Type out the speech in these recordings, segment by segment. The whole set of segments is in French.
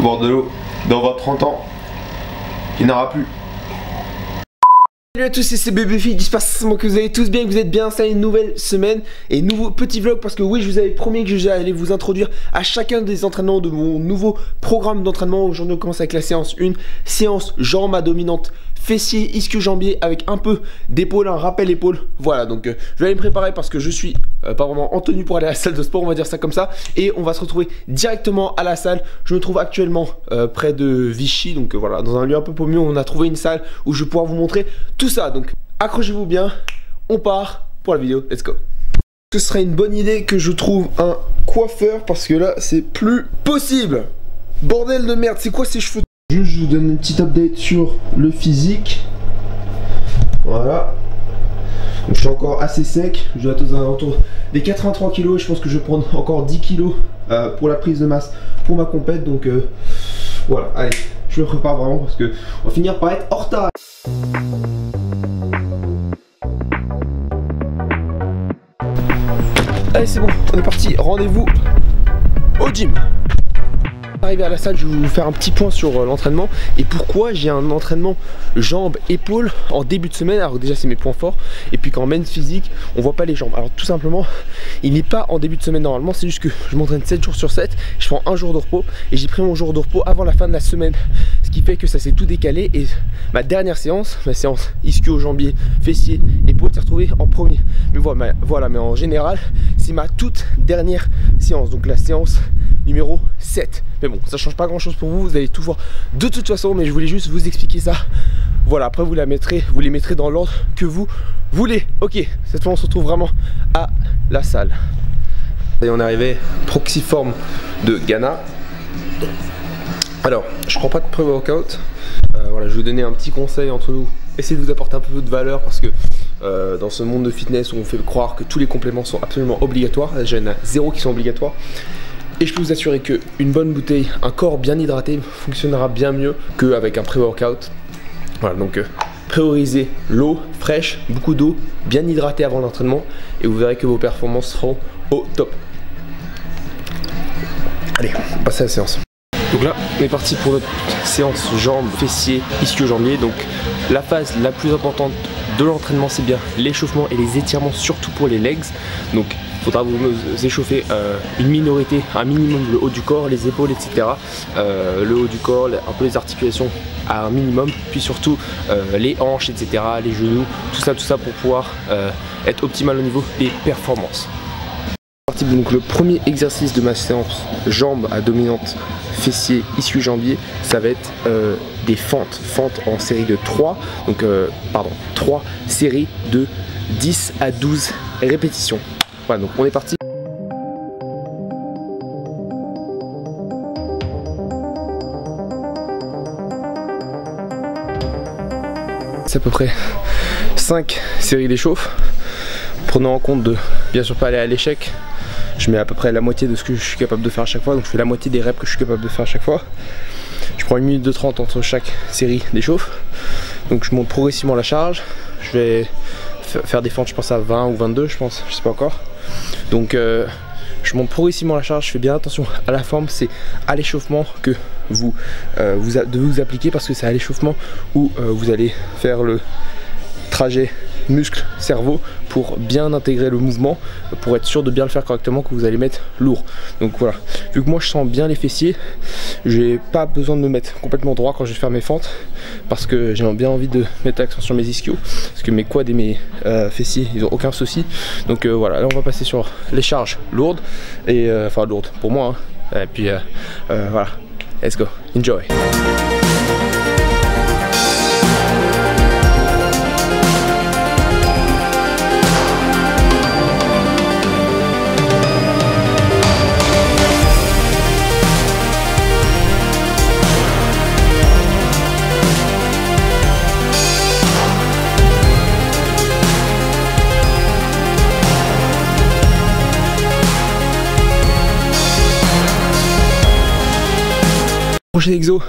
Boire de l'eau. Dans 20-30 ans, il n'y en aura plus. Salut à tous, c'est BBFI, j'espère que vous allez tous bien, que vous êtes bien. C'est une nouvelle semaine et nouveau petit vlog parce que oui, je vous avais promis que j'allais vous introduire à chacun des entraînements de mon nouveau programme d'entraînement. Aujourd'hui on commence avec la séance 1, séance jambes à dominante, fessier, ischio-jambier avec un peu d'épaule, un rappel épaule. Voilà, donc je vais aller me préparer parce que je suis pas vraiment en tenue pour aller à la salle de sport, on va dire ça comme ça. Et on va se retrouver directement à la salle. Je me trouve actuellement près de Vichy, donc voilà, dans un lieu un peu paumé. On a trouvé une salle où je vais pouvoir vous montrer tout ça. Donc accrochez-vous bien, on part pour la vidéo, let's go. Ce serait une bonne idée que je trouve un coiffeur parce que là c'est plus possible. Bordel de merde, c'est quoi ces cheveux? Juste je vous donne une petite update sur le physique. Voilà. Donc, je suis encore assez sec, je dois être aux alentours des 83 kg. Je pense que je vais prendre encore 10 kg pour la prise de masse pour ma compète. Donc voilà, allez, je me prépare vraiment parce que on va finir par être en retard. Allez, c'est bon, on est parti, rendez-vous au gym. Arrivé à la salle, je vais vous faire un petit point sur l'entraînement et pourquoi j'ai un entraînement jambes épaules en début de semaine. Alors déjà c'est mes points forts, et puis quand on mène physique on voit pas les jambes. Alors tout simplement il n'est pas en début de semaine normalement, c'est juste que je m'entraîne 7 jours sur 7, je prends un jour de repos et j'ai pris mon jour de repos avant la fin de la semaine, ce qui fait que ça s'est tout décalé et ma dernière séance, ma séance ischio, jambier, fessier, épaule s'est retrouvée en premier. Mais voilà, mais en général c'est ma toute dernière séance, donc la séance numéro 7. Mais bon, ça change pas grand chose pour vous, vous allez tout voir de toute façon, mais je voulais juste vous expliquer ça. Voilà, après vous les mettrez dans l'ordre que vous voulez. Ok, cette fois on se retrouve vraiment à la salle. Et on est arrivé, proxiforme de Ghana. Alors, je prends pas de pré-workout. Voilà, je vais vous donner un petit conseil entre nous. Essayez de vous apporter un peu de valeur parce que dans ce monde de fitness où on fait croire que tous les compléments sont absolument obligatoires, il y en a 0 qui sont obligatoires. Et je peux vous assurer qu'une bonne bouteille, un corps bien hydraté fonctionnera bien mieux qu'avec un pré-workout. Voilà, donc priorisez l'eau fraîche, beaucoup d'eau, bien hydratée avant l'entraînement et vous verrez que vos performances seront au top. Allez, on passe à la séance. Donc là, on est parti pour notre séance jambes, fessiers, ischio-jambier. Donc la phase la plus importante de l'entraînement, c'est bien l'échauffement et les étirements, surtout pour les legs. Donc il faudra vous échauffer une minorité, un minimum le haut du corps, les épaules, etc. Le haut du corps, un peu les articulations à un minimum, puis surtout les hanches, etc., les genoux, tout ça pour pouvoir être optimal au niveau des performances. Donc le premier exercice de ma séance jambes à dominante, fessier, ischio-jambier, ça va être des fentes en série de 3, donc 3 séries de 10 à 12 répétitions. Voilà, donc on est parti. C'est à peu près 5 séries d'échauffe. Prenant en compte de bien sûr pas aller à l'échec. Je mets à peu près la moitié de ce que je suis capable de faire à chaque fois, donc je fais la moitié des reps que je suis capable de faire à chaque fois. Je prends 1 minute de 30 entre chaque série d'échauffe. Donc je monte progressivement la charge. Je vais faire des fentes, je pense à 20 ou 22, je pense, je sais pas encore. Donc je monte progressivement la charge, je fais bien attention à la forme, c'est à l'échauffement que vous devez vous appliquer parce que c'est à l'échauffement où vous allez faire le trajet muscle-cerveau pour bien intégrer le mouvement, pour être sûr de bien le faire correctement, que vous allez mettre lourd. Donc voilà, vu que moi je sens bien les fessiers, j'ai pas besoin de me mettre complètement droit quand je vais faire mes fentes parce que j'ai bien envie de mettre l'accent sur mes ischios parce que mes quads et mes fessiers ils ont aucun souci. Donc voilà, là on va passer sur les charges lourdes et enfin lourdes pour moi hein. Et puis voilà, let's go, enjoy. Prochain exo,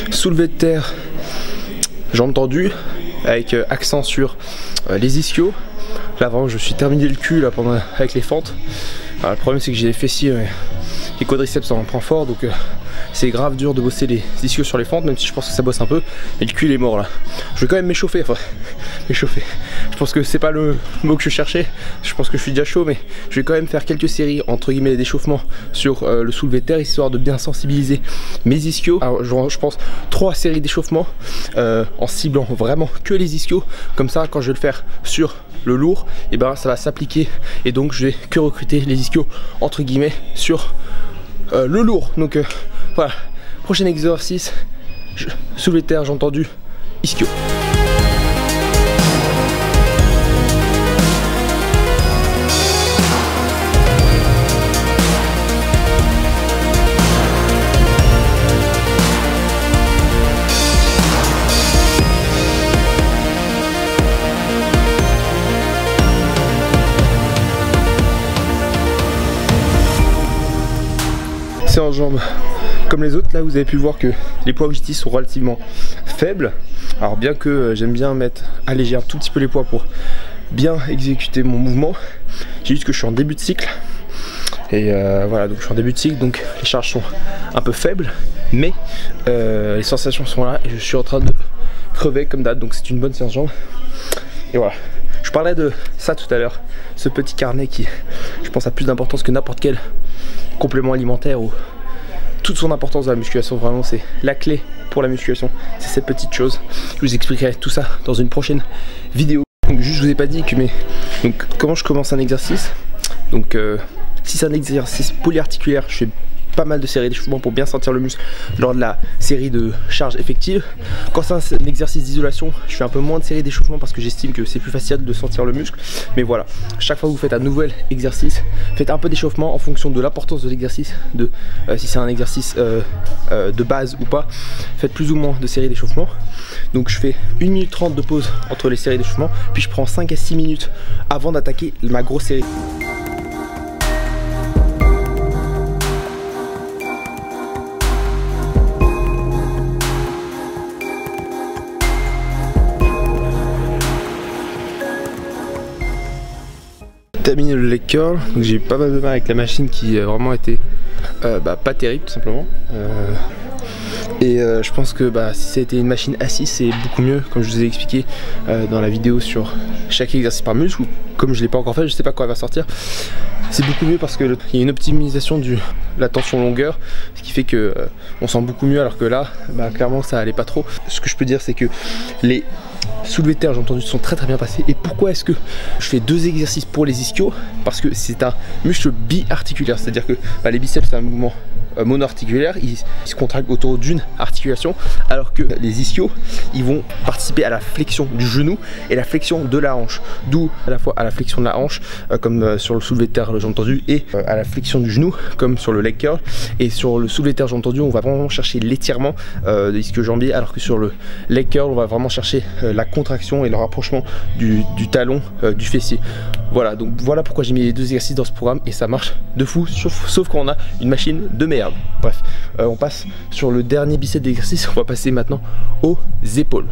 soulevé de terre, jambes tendues, avec accent sur les ischios. Là vraiment je suis terminé le cul là avec les fentes. Alors, le problème c'est que j'ai les fessiers, les quadriceps en prend fort, donc c'est grave dur de bosser les ischios sur les fentes, même si je pense que ça bosse un peu. Et le cul il est mort là. Je vais quand même m'échauffer, enfin m'échauffer. Je pense que c'est pas le mot que je cherchais. Je pense que je suis déjà chaud, mais je vais quand même faire quelques séries entre guillemets d'échauffement sur le soulevé de terre, histoire de bien sensibiliser mes ischios. Alors je pense 3 séries d'échauffement en ciblant vraiment que les ischios. Comme ça quand je vais le faire sur le lourd, et ben ça va s'appliquer et donc je vais que recruter les ischios entre guillemets sur le lourd. Donc voilà, prochain exercice, soulevé de terre, j'ai entendu ischio. En jambes comme les autres, là vous avez pu voir que les poids que j'utilise sont relativement faibles. Alors bien que j'aime bien alléger un tout petit peu les poids pour bien exécuter mon mouvement, j'ai juste que je suis en début de cycle et voilà, donc je suis en début de cycle, donc les charges sont un peu faibles, mais les sensations sont là et je suis en train de crever comme d'hab, donc c'est une bonne séance jambes. Et voilà, je parlais de ça tout à l'heure, ce petit carnet qui je pense a plus d'importance que n'importe quel complément alimentaire ou toute son importance dans la musculation. Vraiment c'est la clé pour la musculation, c'est cette petite chose. Je vous expliquerai tout ça dans une prochaine vidéo. Donc juste je vous ai pas dit que donc comment je commence un exercice. Donc si c'est un exercice polyarticulaire, je fais pas mal de séries d'échauffement pour bien sentir le muscle lors de la série de charges effectives. Quand c'est un exercice d'isolation, je fais un peu moins de séries d'échauffement parce que j'estime que c'est plus facile de sentir le muscle. Mais voilà, chaque fois que vous faites un nouvel exercice, faites un peu d'échauffement en fonction de l'importance de l'exercice, si c'est un exercice de base ou pas, faites plus ou moins de séries d'échauffement. Donc je fais 1 minute 30 de pause entre les séries d'échauffement, puis je prends 5 à 6 minutes avant d'attaquer ma grosse série. Terminé le leg curl, donc j'ai eu pas mal de mal avec la machine qui a vraiment été pas terrible tout simplement. Je pense que si ça a été une machine assise, c'est beaucoup mieux, comme je vous ai expliqué dans la vidéo sur chaque exercice par muscle, ou comme je l'ai pas encore fait, je sais pas quand elle va sortir. C'est beaucoup mieux parce qu'il y a une optimisation de la tension longueur, ce qui fait que on sent beaucoup mieux, alors que là clairement ça allait pas trop. Ce que je peux dire, c'est que les soulevés de terre, j'ai entendu, sont très bien passés. Et pourquoi est-ce que je fais 2 exercices pour les ischios? Parce que c'est un muscle biarticulaire, c'est à dire que les biceps c'est un mouvement monoarticulaire, ils se contractent autour d'une articulation, alors que les ischios ils vont participer à la flexion du genou et la flexion de la hanche, d'où à la fois à la flexion de la hanche comme sur le soulevé de terre j'ai entendu, et à la flexion du genou comme sur le leg curl. Et sur le soulevé de terre j'ai entendu, on va vraiment chercher l'étirement des ischios jambiers, alors que sur le leg curl on va vraiment chercher la contraction et le rapprochement du talon du fessier. Voilà, donc voilà pourquoi j'ai mis les 2 exercices dans ce programme et ça marche de fou, sauf quand on a une machine de merde. Bref, on passe sur le dernier bicep d'exercice, on va passer maintenant aux épaules.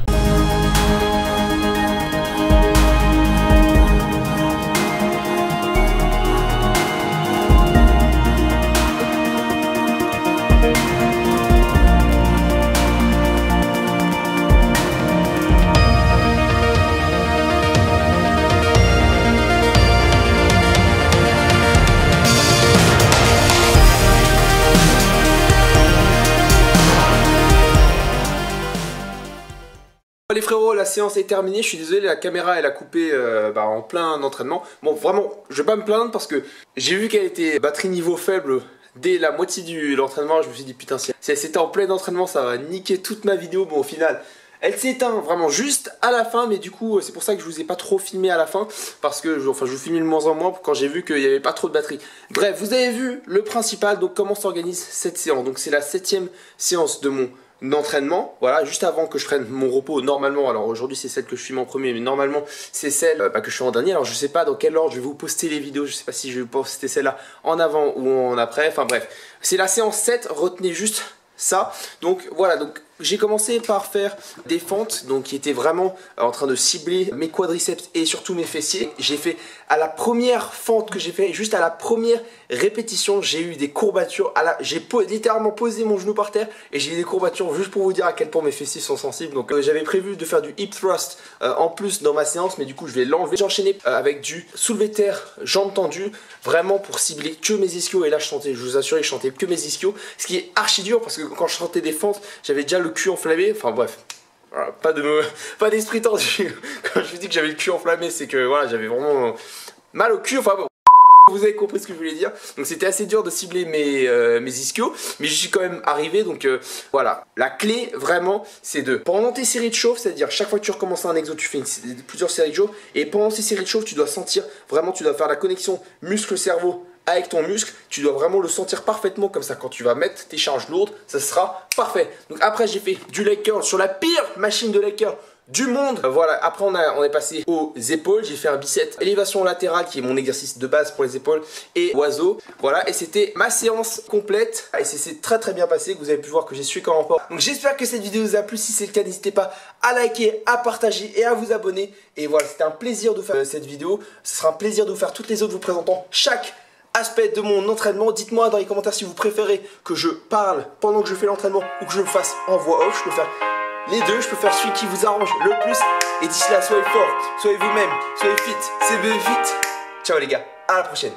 Les frérots, la séance est terminée, je suis désolé, la caméra elle a coupé en plein entraînement. Bon vraiment, je vais pas me plaindre parce que j'ai vu qu'elle était batterie niveau faible dès la moitié de l'entraînement. Je me suis dit putain, si c'était en plein entraînement ça va niquer toute ma vidéo. Bon au final, elle s'éteint vraiment juste à la fin, mais du coup c'est pour ça que je vous ai pas trop filmé à la fin, parce que je vous filmais de moins en moins quand j'ai vu qu'il n'y avait pas trop de batterie. Bref, vous avez vu le principal, donc comment s'organise cette séance. Donc c'est la 7e séance de mon d'entraînement, voilà, juste avant que je prenne mon repos normalement. Alors aujourd'hui c'est celle que je filme en premier, mais normalement c'est celle que je fais en dernier. Alors je sais pas dans quel ordre je vais vous poster les vidéos, je sais pas si je vais vous poster celle-là en avant ou en après, enfin bref, c'est la séance 7, retenez juste ça. Donc voilà, donc J'ai commencé par faire des fentes, donc qui étaient vraiment en train de cibler mes quadriceps et surtout mes fessiers. J'ai fait à la première fente que j'ai fait, juste à la première répétition, j'ai eu des courbatures. J'ai littéralement posé mon genou par terre et j'ai eu des courbatures, juste pour vous dire à quel point mes fessiers sont sensibles. Donc j'avais prévu de faire du hip thrust en plus dans ma séance, mais du coup je vais l'enlever. J'ai enchaîné avec du soulevé de terre, jambes tendues, vraiment pour cibler que mes ischios. Et là je vous assure que je sentais que mes ischios, ce qui est archi dur parce que quand je sentais des fentes, j'avais déjà le cul enflammé. Enfin bref, voilà, pas d'esprit tendu. Quand je vous dis que j'avais le cul enflammé, c'est que voilà, j'avais vraiment mal au cul. Enfin bon, vous avez compris ce que je voulais dire. Donc c'était assez dur de cibler mes ischios, mais j'y suis quand même arrivé. Donc voilà, la clé vraiment, c'est pendant tes séries de chauffe, c'est-à-dire chaque fois que tu recommences un exo, tu fais plusieurs séries de chauffe, et pendant ces séries de chauffe, tu dois sentir vraiment, tu dois faire la connexion muscle-cerveau avec ton muscle, tu dois vraiment le sentir parfaitement, comme ça quand tu vas mettre tes charges lourdes, ça sera parfait. Donc après j'ai fait du leg curl sur la pire machine de leg curl du monde. Voilà, après on est passé aux épaules, j'ai fait un bicep élévation latérale qui est mon exercice de base pour les épaules et oiseau. Voilà, et c'était ma séance complète et c'est très bien passé, que vous avez pu voir que j'ai sué comme un porc. Donc j'espère que cette vidéo vous a plu. Si c'est le cas, n'hésitez pas à liker, à partager et à vous abonner. Et voilà, c'était un plaisir de faire cette vidéo. Ce sera un plaisir de vous faire toutes les autres, vous présentant chaque aspect de mon entraînement. Dites-moi dans les commentaires si vous préférez que je parle pendant que je fais l'entraînement ou que je le fasse en voix off. Je peux faire les deux, je peux faire celui qui vous arrange le plus. Et d'ici là, soyez forts, soyez vous-même, soyez fit, c'est fit. Ciao les gars, à la prochaine.